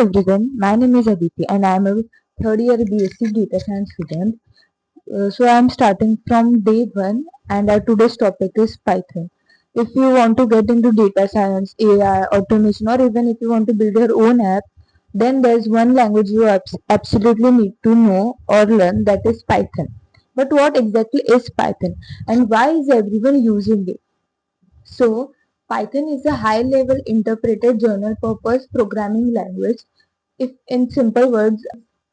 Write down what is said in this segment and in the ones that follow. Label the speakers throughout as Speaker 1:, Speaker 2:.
Speaker 1: everyone, my name is Aditi and I am a third year BSc Data Science student. So I am starting from day one and our today's topic is Python. If you want to get into data science, AI, automation, or even if you want to build your own app, then there's one language you absolutely need to know or learn, that is Python. But what exactly is Python and why is everyone using it? So, Python is a high-level interpreted general-purpose programming language. If in simple words,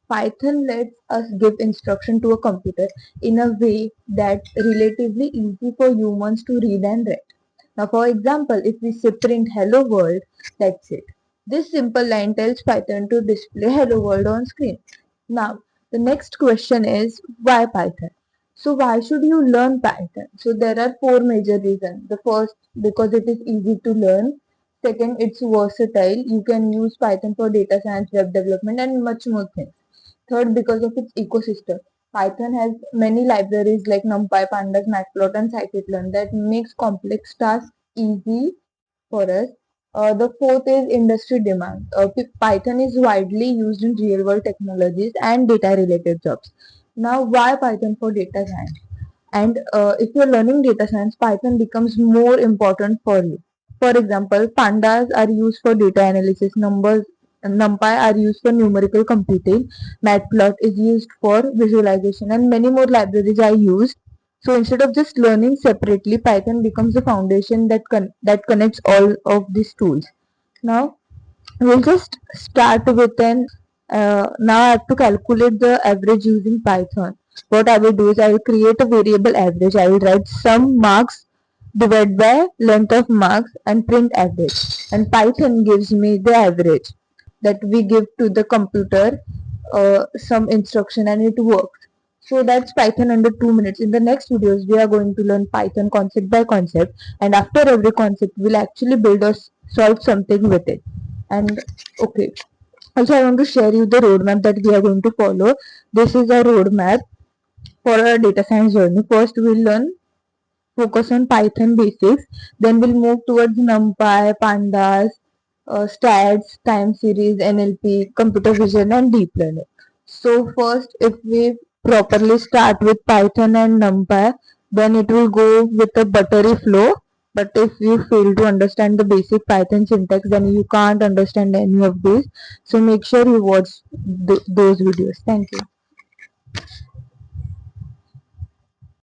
Speaker 1: Python lets us give instruction to a computer in a way that's relatively easy for humans to read and write. Now, for example, if we say print hello world, that's it. This simple line tells Python to display hello world on screen. Now, the next question is why Python? So why should you learn Python? So there are four major reasons. The first, because it is easy to learn. Second, it's versatile. You can use Python for data science, web development, and much more things. Third, because of its ecosystem. Python has many libraries like NumPy, Pandas, Matplotlib, and scikit-learn that makes complex tasks easy for us. The fourth is industry demand. Python is widely used in real-world technologies and data-related jobs. Now, why Python for data science? And if you're learning data science, Python becomes more important for you. For example, pandas are used for data analysis, numbers, NumPy are used for numerical computing, Matplotlib is used for visualization, and many more libraries are used. So instead of just learning separately, Python becomes the foundation that connects all of these tools. Now we'll just start with an now I have to calculate the average using Python. What I will do is I will create a variable average. I will write sum marks divided by length of marks and print average. And Python gives me the average that we give to the computer some instruction and it works. So that's Python under 2 minutes. In the next videos, we are going to learn Python concept by concept, and after every concept, we'll actually build or solve something with it. And okay, also I want to share you the roadmap that we are going to follow. This is a roadmap for our data science journey. First, we'll learn focus on Python basics. Then we'll move towards NumPy, Pandas, stats, time series, NLP, computer vision, and deep learning. So first, if we properly start with Python and NumPy, then it will go with a buttery flow. But if you fail to understand the basic Python syntax, then you can't understand any of this. So make sure you watch those videos. Thank you.